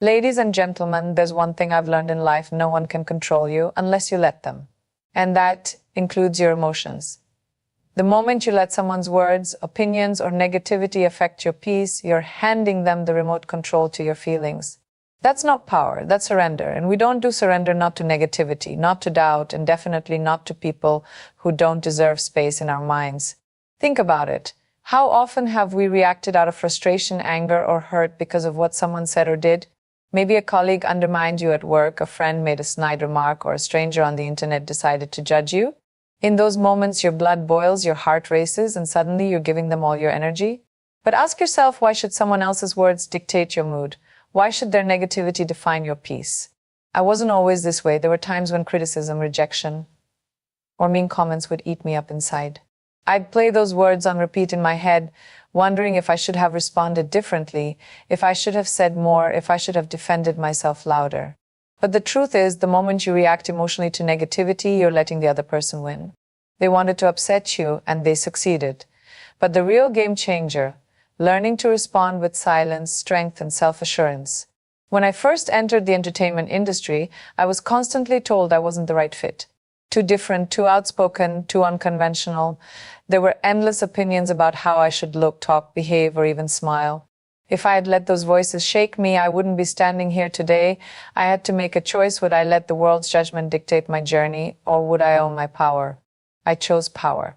Ladies and gentlemen, there's one thing I've learned in life: no one can control you unless you let them. And that includes your emotions. The moment you let someone's words, opinions, or negativity affect your peace, you're handing them the remote control to your feelings. That's not power, that's surrender. And we don't do surrender not to negativity, not to doubt, and definitely not to people who don't deserve space in our minds. Think about it. How often have we reacted out of frustration, anger, or hurt because of what someone said or did? Maybe a colleague undermined you at work, a friend made a snide remark, or a stranger on the internet decided to judge you. In those moments, your blood boils, your heart races, and suddenly you're giving them all your energy. But ask yourself, why should someone else's words dictate your mood? Why should their negativity define your peace? I wasn't always this way. There were times when criticism, rejection, or mean comments would eat me up inside. I'd play those words on repeat in my head, wondering if I should have responded differently, if I should have said more, if I should have defended myself louder. But the truth is, the moment you react emotionally to negativity, you're letting the other person win. They wanted to upset you, and they succeeded. But the real game changer, learning to respond with silence, strength, and self-assurance. When I first entered the entertainment industry, I was constantly told I wasn't the right fit. Too different, too outspoken, too unconventional. There were endless opinions about how I should look, talk, behave, or even smile. If I had let those voices shake me, I wouldn't be standing here today. I had to make a choice. Would I let the world's judgment dictate my journey, or would I own my power? I chose power.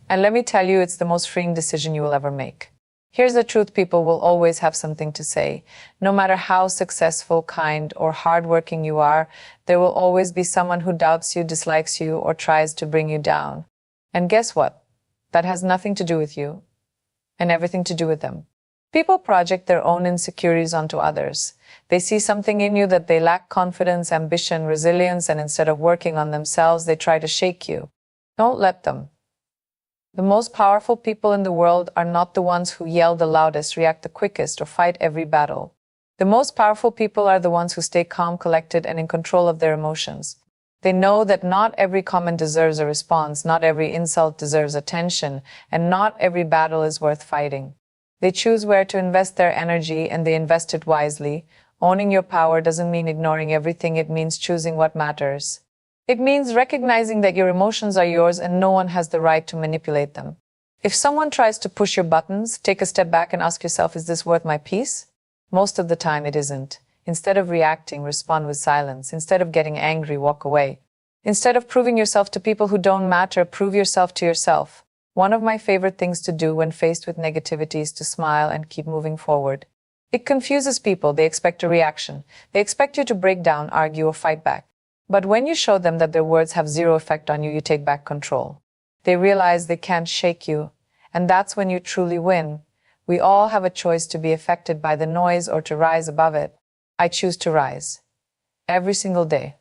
And let me tell you, it's the most freeing decision you will ever make. Here's the truth: people will always have something to say. No matter how successful, kind, or hardworking you are, there will always be someone who doubts you, dislikes you, or tries to bring you down. And guess what? That has nothing to do with you and everything to do with them. People project their own insecurities onto others. They see something in you that they lack: confidence, ambition, resilience, and instead of working on themselves, they try to shake you. Don't let them. The most powerful people in the world are not the ones who yell the loudest, react the quickest, or fight every battle. The most powerful people are the ones who stay calm, collected, and in control of their emotions. They know that not every comment deserves a response, not every insult deserves attention, and not every battle is worth fighting. They choose where to invest their energy, and they invest it wisely. Owning your power doesn't mean ignoring everything. It means choosing what matters. It means recognizing that your emotions are yours and no one has the right to manipulate them. If someone tries to push your buttons, take a step back and ask yourself, is this worth my peace? Most of the time it isn't. Instead of reacting, respond with silence. Instead of getting angry, walk away. Instead of proving yourself to people who don't matter, prove yourself to yourself. One of my favorite things to do when faced with negativity is to smile and keep moving forward. It confuses people. They expect a reaction. They expect you to break down, argue, or fight back. But when you show them that their words have zero effect on you, you take back control. They realize they can't shake you, and that's when you truly win. We all have a choice to be affected by the noise or to rise above it. I choose to rise. Every single day.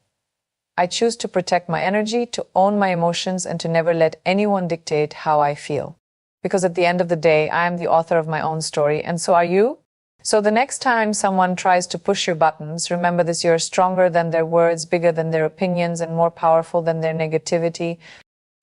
I choose to protect my energy, to own my emotions, and to never let anyone dictate how I feel. Because at the end of the day, I am the author of my own story, and so are you. So the next time someone tries to push your buttons, remember this: you're stronger than their words, bigger than their opinions, and more powerful than their negativity.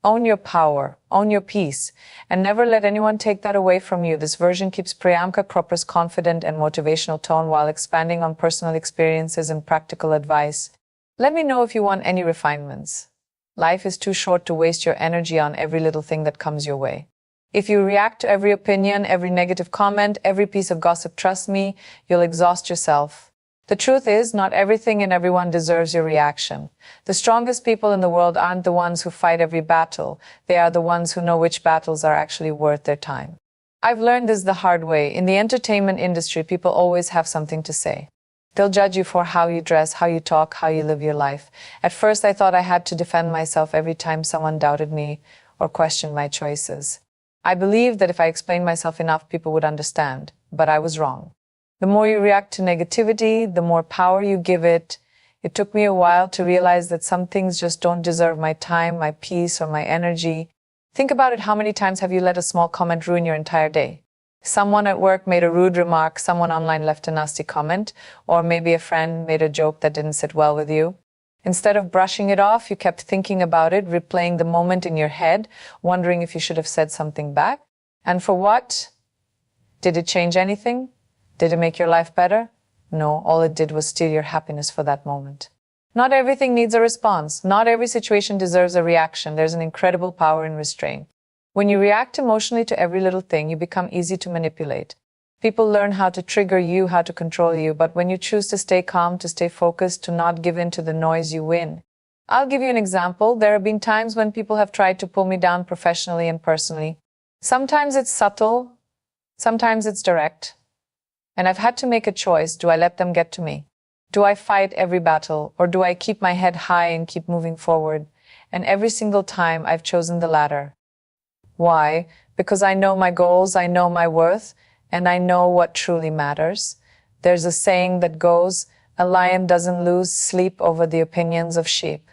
Own your power, own your peace, and never let anyone take that away from you. This version keeps Priyanka Chopra's confident and motivational tone while expanding on personal experiences and practical advice. Let me know if you want any refinements. Life is too short to waste your energy on every little thing that comes your way. If you react to every opinion, every negative comment, every piece of gossip, trust me, you'll exhaust yourself. The truth is, not everything and everyone deserves your reaction. The strongest people in the world aren't the ones who fight every battle. They are the ones who know which battles are actually worth their time. I've learned this the hard way. In the entertainment industry, people always have something to say. They'll judge you for how you dress, how you talk, how you live your life. At first, I thought I had to defend myself every time someone doubted me or questioned my choices. I believed that if I explained myself enough, people would understand, but I was wrong. The more you react to negativity, the more power you give it. It took me a while to realize that some things just don't deserve my time, my peace, or my energy. Think about it. How many times have you let a small comment ruin your entire day? Someone at work made a rude remark, someone online left a nasty comment, or maybe a friend made a joke that didn't sit well with you. Instead of brushing it off, you kept thinking about it, replaying the moment in your head, wondering if you should have said something back. And for what? Did it change anything? Did it make your life better? No, all it did was steal your happiness for that moment. Not everything needs a response. Not every situation deserves a reaction. There's an incredible power in restraint. When you react emotionally to every little thing, you become easy to manipulate. People learn how to trigger you, how to control you, but when you choose to stay calm, to stay focused, to not give in to the noise, you win. I'll give you an example. There have been times when people have tried to pull me down professionally and personally. Sometimes it's subtle, sometimes it's direct. And I've had to make a choice. Do I let them get to me? Do I fight every battle, or do I keep my head high and keep moving forward? And every single time I've chosen the latter. Why? Because I know my goals, I know my worth, and I know what truly matters. There's a saying that goes, a lion doesn't lose sleep over the opinions of sheep.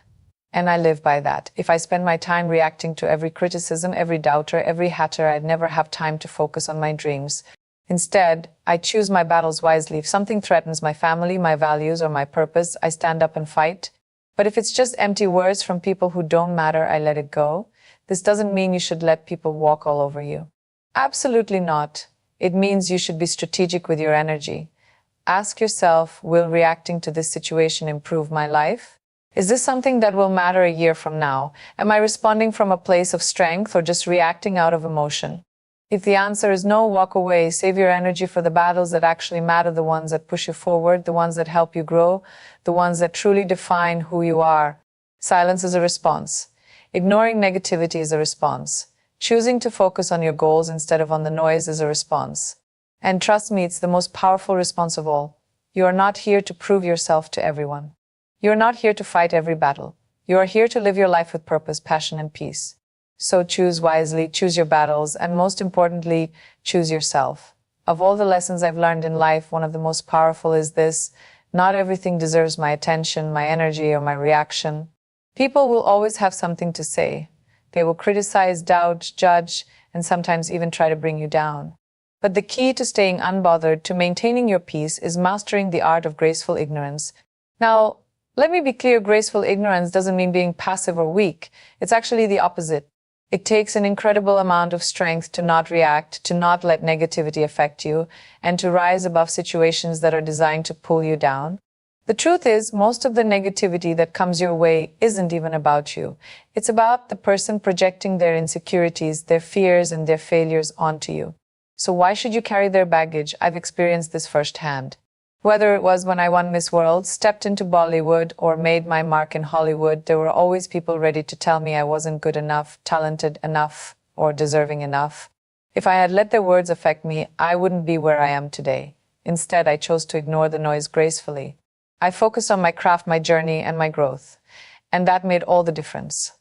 And I live by that. If I spend my time reacting to every criticism, every doubter, every hater, I'd never have time to focus on my dreams. Instead, I choose my battles wisely. If something threatens my family, my values, or my purpose, I stand up and fight. But if it's just empty words from people who don't matter, I let it go. This doesn't mean you should let people walk all over you. Absolutely not. It means you should be strategic with your energy. Ask yourself, will reacting to this situation improve my life? Is this something that will matter a year from now? Am I responding from a place of strength or just reacting out of emotion? If the answer is no, walk away. Save your energy for the battles that actually matter, the ones that push you forward, the ones that help you grow, the ones that truly define who you are. Silence is a response. Ignoring negativity is a response. Choosing to focus on your goals instead of on the noise is a response. And trust me, it's the most powerful response of all. You are not here to prove yourself to everyone. You are not here to fight every battle. You are here to live your life with purpose, passion, and peace. So choose wisely, choose your battles, and most importantly, choose yourself. Of all the lessons I've learned in life, one of the most powerful is this: not everything deserves my attention, my energy, or my reaction. People will always have something to say. They will criticize, doubt, judge, and sometimes even try to bring you down. But the key to staying unbothered, to maintaining your peace, is mastering the art of graceful ignorance. Now, let me be clear, graceful ignorance doesn't mean being passive or weak. It's actually the opposite. It takes an incredible amount of strength to not react, to not let negativity affect you, and to rise above situations that are designed to pull you down. The truth is, most of the negativity that comes your way isn't even about you. It's about the person projecting their insecurities, their fears, and their failures onto you. So why should you carry their baggage? I've experienced this firsthand. Whether it was when I won Miss World, stepped into Bollywood, or made my mark in Hollywood, there were always people ready to tell me I wasn't good enough, talented enough, or deserving enough. If I had let their words affect me, I wouldn't be where I am today. Instead, I chose to ignore the noise gracefully. I focused on my craft, my journey, and my growth. And that made all the difference.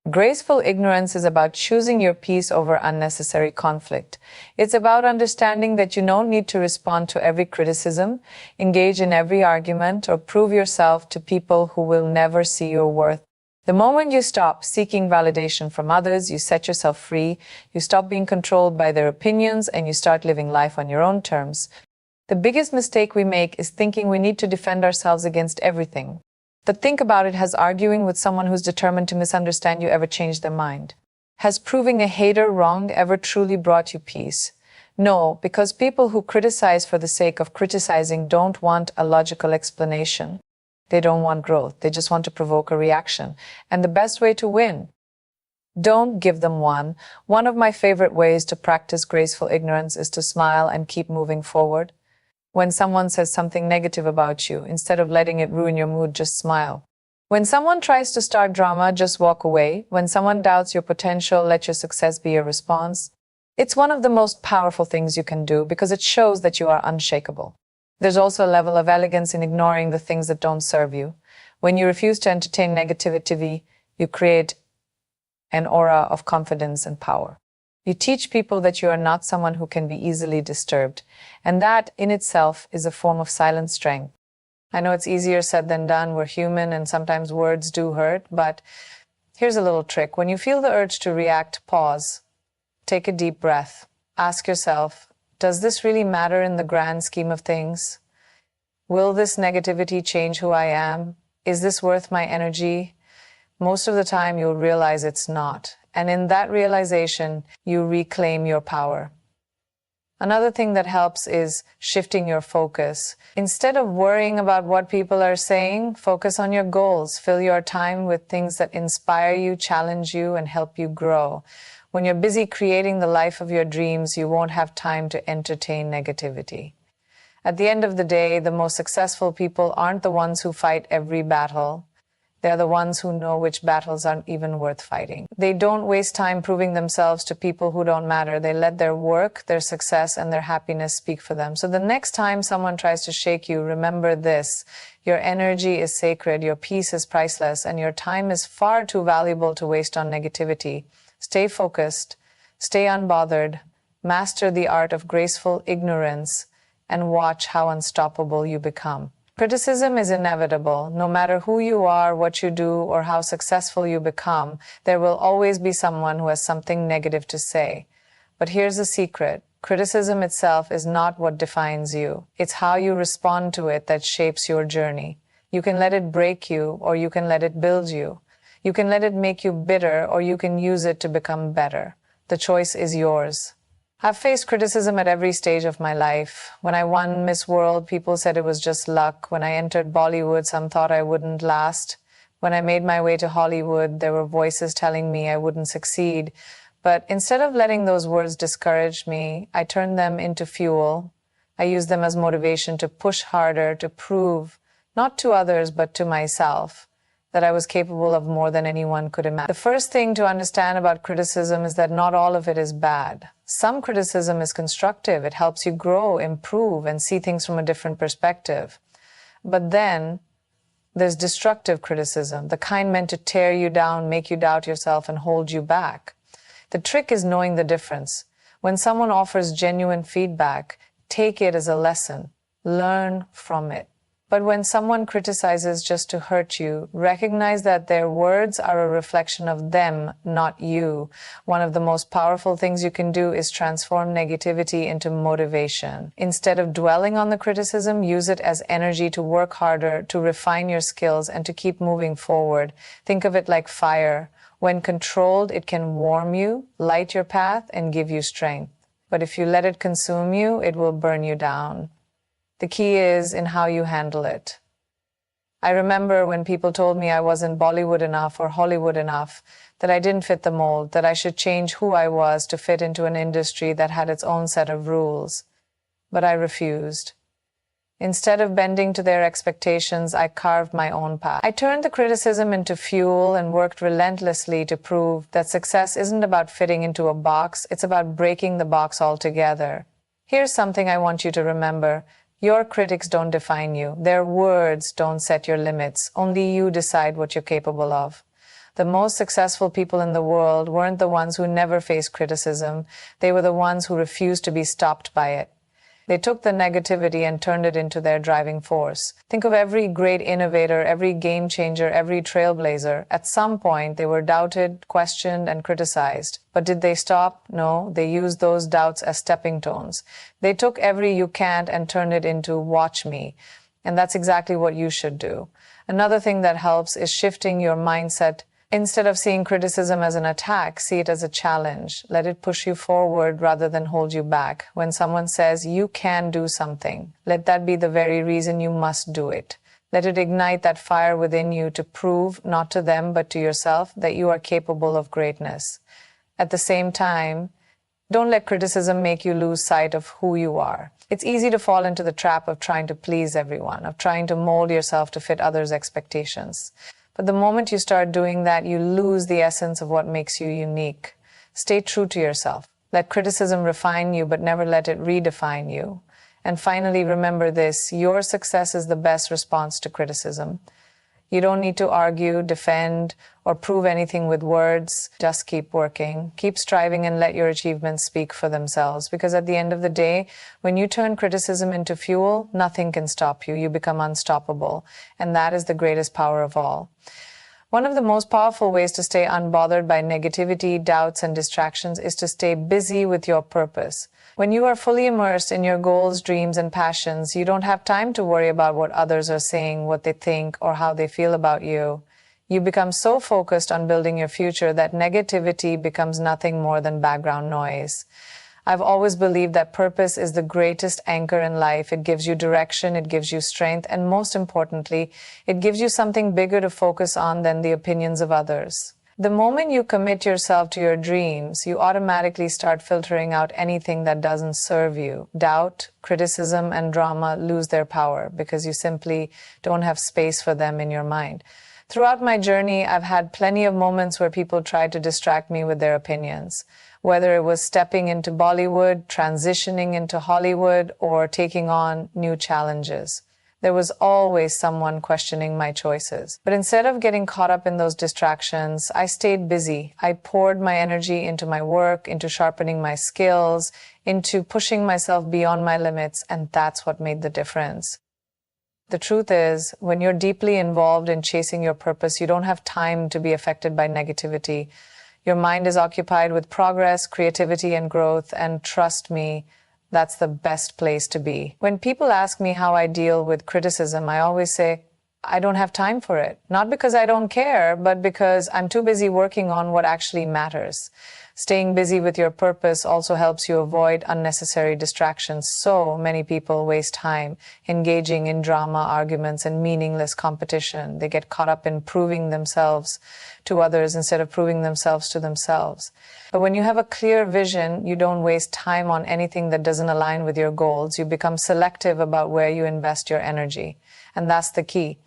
Graceful ignorance is about choosing your peace over unnecessary conflict. It's about understanding that you don't need to respond to every criticism, engage in every argument, or prove yourself to people who will never see your worth. The moment you stop seeking validation from others, you set yourself free, you stop being controlled by their opinions, and you start living life on your own terms. The biggest mistake we make is thinking we need to defend ourselves against everything. But think about it, has arguing with someone who's determined to misunderstand you ever changed their mind? Has proving a hater wrong ever truly brought you peace? No, because people who criticize for the sake of criticizing don't want a logical explanation. They don't want growth. They just want to provoke a reaction. And the best way to win? Don't give them one. One of my favorite ways to practice graceful ignorance is to smile and keep moving forward. When someone says something negative about you, instead of letting it ruin your mood, just smile. When someone tries to start drama, just walk away. When someone doubts your potential, let your success be your response. It's one of the most powerful things you can do because it shows that you are unshakable. There's also a level of elegance in ignoring the things that don't serve you. When you refuse to entertain negativity, you create an aura of confidence and power. You teach people that you are not someone who can be easily disturbed, and that in itself is a form of silent strength. I know it's easier said than done. We're human and sometimes words do hurt, but here's a little trick. When you feel the urge to react, pause, take a deep breath. Ask yourself, does this really matter in the grand scheme of things? Will this negativity change who I am? Is this worth my energy? Most of the time you'll realize it's not. And in that realization, you reclaim your power. Another thing that helps is shifting your focus. Instead of worrying about what people are saying, focus on your goals. Fill your time with things that inspire you, challenge you, and help you grow. When you're busy creating the life of your dreams, you won't have time to entertain negativity. At the end of the day, the most successful people aren't the ones who fight every battle. They're the ones who know which battles aren't even worth fighting. They don't waste time proving themselves to people who don't matter. They let their work, their success, and their happiness speak for them. So the next time someone tries to shake you, remember this: your energy is sacred, your peace is priceless, and your time is far too valuable to waste on negativity. Stay focused, stay unbothered, master the art of graceful ignorance, and watch how unstoppable you become. Criticism is inevitable. No matter who you are, what you do, or how successful you become, there will always be someone who has something negative to say. But here's the secret. Criticism itself is not what defines you. It's how you respond to it that shapes your journey. You can let it break you, or you can let it build you. You can let it make you bitter, or you can use it to become better. The choice is yours. I've faced criticism at every stage of my life. When I won Miss World, people said it was just luck. When I entered Bollywood, some thought I wouldn't last. When I made my way to Hollywood, there were voices telling me I wouldn't succeed. But instead of letting those words discourage me, I turned them into fuel. I used them as motivation to push harder, to prove, not to others, but to myself, that I was capable of more than anyone could imagine. The first thing to understand about criticism is that not all of it is bad. Some criticism is constructive. It helps you grow, improve, and see things from a different perspective. But then there's destructive criticism, the kind meant to tear you down, make you doubt yourself, and hold you back. The trick is knowing the difference. When someone offers genuine feedback, take it as a lesson. Learn from it. But when someone criticizes just to hurt you, recognize that their words are a reflection of them, not you. One of the most powerful things you can do is transform negativity into motivation. Instead of dwelling on the criticism, use it as energy to work harder, to refine your skills, and to keep moving forward. Think of it like fire. When controlled, it can warm you, light your path, and give you strength. But if you let it consume you, it will burn you down. The key is in how you handle it. I remember when people told me I wasn't Bollywood enough or Hollywood enough, that I didn't fit the mold, that I should change who I was to fit into an industry that had its own set of rules. But I refused. Instead of bending to their expectations, I carved my own path. I turned the criticism into fuel and worked relentlessly to prove that success isn't about fitting into a box, it's about breaking the box altogether. Here's something I want you to remember. Your critics don't define you. Their words don't set your limits. Only you decide what you're capable of. The most successful people in the world weren't the ones who never faced criticism. They were the ones who refused to be stopped by it. They took the negativity and turned it into their driving force. Think of every great innovator, every game changer, every trailblazer. At some point, they were doubted, questioned, and criticized. But did they stop? No, they used those doubts as stepping stones. They took every "you can't" and turned it into "watch me." And that's exactly what you should do. Another thing that helps is shifting your mindset. Instead of seeing criticism as an attack, see it as a challenge. Let it push you forward rather than hold you back. When someone says you can do something, let that be the very reason you must do it. Let it ignite that fire within you to prove, not to them, but to yourself, that you are capable of greatness. At the same time, don't let criticism make you lose sight of who you are. It's easy to fall into the trap of trying to please everyone, of trying to mold yourself to fit others' expectations. But the moment you start doing that, you lose the essence of what makes you unique. Stay true to yourself. Let criticism refine you, but never let it redefine you. And finally, remember this: your success is the best response to criticism. You don't need to argue, defend, or prove anything with words. Just keep working, keep striving, and let your achievements speak for themselves. Because at the end of the day, when you turn criticism into fuel, nothing can stop you. You become unstoppable. And that is the greatest power of all. One of the most powerful ways to stay unbothered by negativity, doubts, and distractions is to stay busy with your purpose. When you are fully immersed in your goals, dreams, and passions, you don't have time to worry about what others are saying, what they think, or how they feel about you. You become so focused on building your future that negativity becomes nothing more than background noise. I've always believed that purpose is the greatest anchor in life. It gives you direction, it gives you strength, and most importantly, it gives you something bigger to focus on than the opinions of others. The moment you commit yourself to your dreams, you automatically start filtering out anything that doesn't serve you. Doubt, criticism, and drama lose their power because you simply don't have space for them in your mind. Throughout my journey, I've had plenty of moments where people tried to distract me with their opinions. Whether it was stepping into Bollywood, transitioning into Hollywood, or taking on new challenges. There was always someone questioning my choices. But instead of getting caught up in those distractions, I stayed busy. I poured my energy into my work, into sharpening my skills, into pushing myself beyond my limits, and that's what made the difference. The truth is, when you're deeply involved in chasing your purpose, you don't have time to be affected by negativity. Your mind is occupied with progress, creativity, and growth, and trust me, that's the best place to be. When people ask me how I deal with criticism, I always say, I don't have time for it. Not because I don't care, but because I'm too busy working on what actually matters. Staying busy with your purpose also helps you avoid unnecessary distractions. So many people waste time engaging in drama, arguments, and meaningless competition. They get caught up in proving themselves to others instead of proving themselves to themselves. But when you have a clear vision, you don't waste time on anything that doesn't align with your goals. You become selective about where you invest your energy. And that's the key.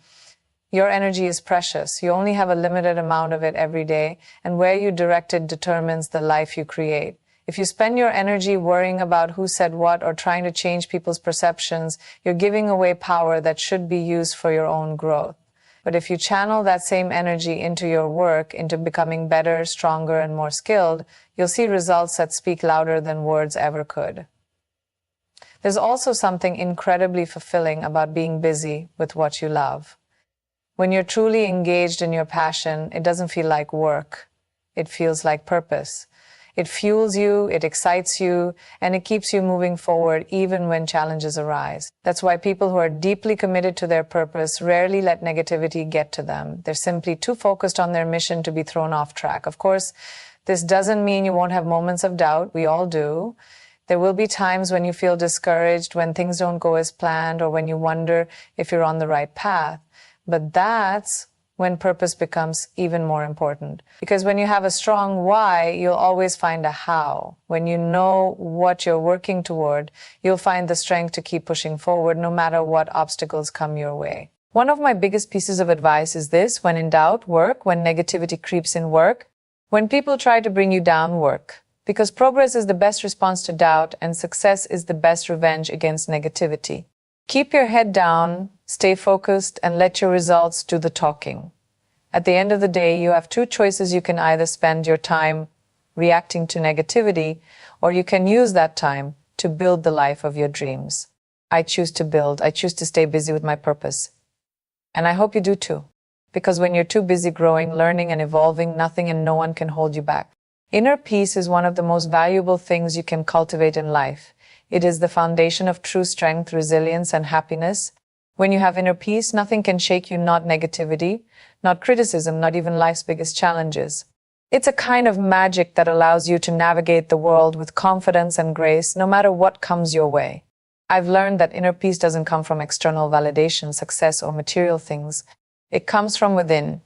Your energy is precious. You only have a limited amount of it every day, and where you direct it determines the life you create. If you spend your energy worrying about who said what or trying to change people's perceptions, you're giving away power that should be used for your own growth. But if you channel that same energy into your work, into becoming better, stronger, and more skilled, you'll see results that speak louder than words ever could. There's also something incredibly fulfilling about being busy with what you love. When you're truly engaged in your passion, it doesn't feel like work. It feels like purpose. It fuels you, it excites you, and it keeps you moving forward even when challenges arise. That's why people who are deeply committed to their purpose rarely let negativity get to them. They're simply too focused on their mission to be thrown off track. Of course, this doesn't mean you won't have moments of doubt. We all do. There will be times when you feel discouraged, when things don't go as planned, or when you wonder if you're on the right path. But that's when purpose becomes even more important. Because when you have a strong why, you'll always find a how. When you know what you're working toward, you'll find the strength to keep pushing forward no matter what obstacles come your way. One of my biggest pieces of advice is this: when in doubt, work. When negativity creeps in, work. When people try to bring you down, work. Because progress is the best response to doubt, and success is the best revenge against negativity. Keep your head down, stay focused, and let your results do the talking. At the end of the day, you have two choices. You can either spend your time reacting to negativity, or you can use that time to build the life of your dreams. I choose to build. I choose to stay busy with my purpose. And I hope you do too. Because when you're too busy growing, learning, and evolving, nothing and no one can hold you back. Inner peace is one of the most valuable things you can cultivate in life. It is the foundation of true strength, resilience, and happiness. When you have inner peace, nothing can shake you, not negativity, not criticism, not even life's biggest challenges. It's a kind of magic that allows you to navigate the world with confidence and grace, no matter what comes your way. I've learned that inner peace doesn't come from external validation, success, or material things. It comes from within.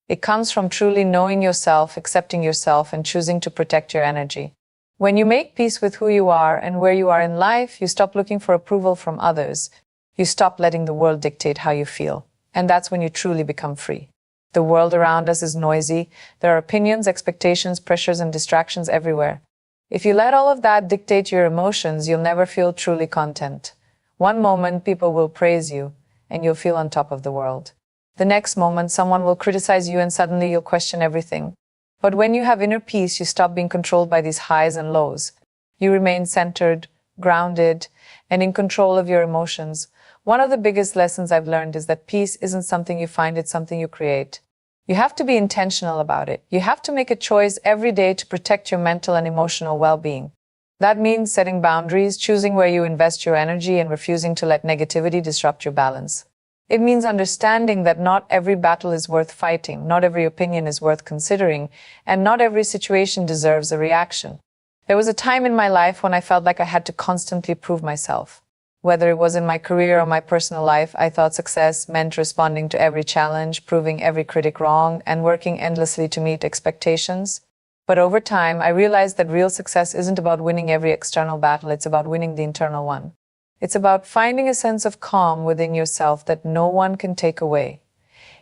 It comes from truly knowing yourself, accepting yourself, and choosing to protect your energy. When you make peace with who you are and where you are in life, you stop looking for approval from others. You stop letting the world dictate how you feel. And that's when you truly become free. The world around us is noisy. There are opinions, expectations, pressures, and distractions everywhere. If you let all of that dictate your emotions, you'll never feel truly content. One moment, people will praise you, and you'll feel on top of the world. The next moment, someone will criticize you, and suddenly you'll question everything. But when you have inner peace, you stop being controlled by these highs and lows. You remain centered, grounded, and in control of your emotions. One of the biggest lessons I've learned is that peace isn't something you find, it's something you create. You have to be intentional about it. You have to make a choice every day to protect your mental and emotional well-being. That means setting boundaries, choosing where you invest your energy, and refusing to let negativity disrupt your balance. It means understanding that not every battle is worth fighting, not every opinion is worth considering, and not every situation deserves a reaction. There was a time in my life when I felt like I had to constantly prove myself. Whether it was in my career or my personal life, I thought success meant responding to every challenge, proving every critic wrong, and working endlessly to meet expectations. But over time, I realized that real success isn't about winning every external battle, it's about winning the internal one. It's about finding a sense of calm within yourself that no one can take away.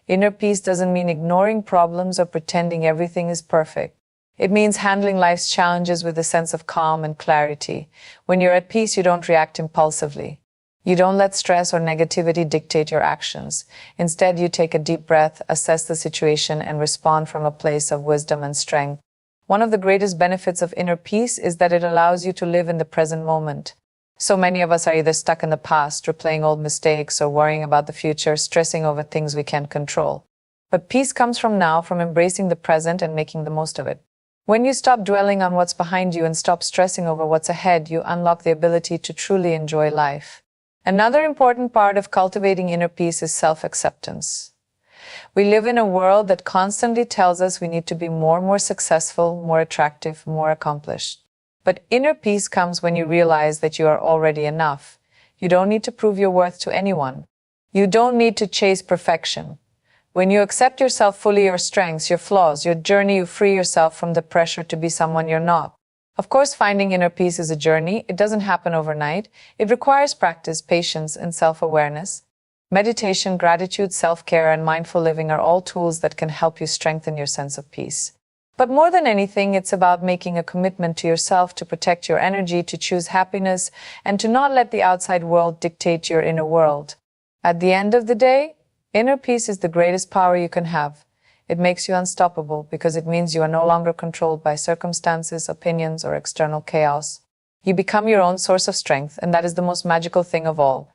Inner peace doesn't mean ignoring problems or pretending everything is perfect. It means handling life's challenges with a sense of calm and clarity. When you're at peace, you don't react impulsively. You don't let stress or negativity dictate your actions. Instead, you take a deep breath, assess the situation, and respond from a place of wisdom and strength. One of the greatest benefits of inner peace is that it allows you to live in the present moment. So many of us are either stuck in the past, replaying old mistakes, or worrying about the future, stressing over things we can't control. But peace comes from now, from embracing the present and making the most of it. When you stop dwelling on what's behind you and stop stressing over what's ahead, you unlock the ability to truly enjoy life. Another important part of cultivating inner peace is self-acceptance. We live in a world that constantly tells us we need to be more successful, more attractive, more accomplished. But inner peace comes when you realize that you are already enough. You don't need to prove your worth to anyone. You don't need to chase perfection. When you accept yourself fully, your strengths, your flaws, your journey, you free yourself from the pressure to be someone you're not. Of course, finding inner peace is a journey. It doesn't happen overnight. It requires practice, patience, and self-awareness. Meditation, gratitude, self-care, and mindful living are all tools that can help you strengthen your sense of peace. But more than anything, it's about making a commitment to yourself to protect your energy, to choose happiness, and to not let the outside world dictate your inner world. At the end of the day, inner peace is the greatest power you can have. It makes you unstoppable because it means you are no longer controlled by circumstances, opinions, or external chaos. You become your own source of strength, and that is the most magical thing of all.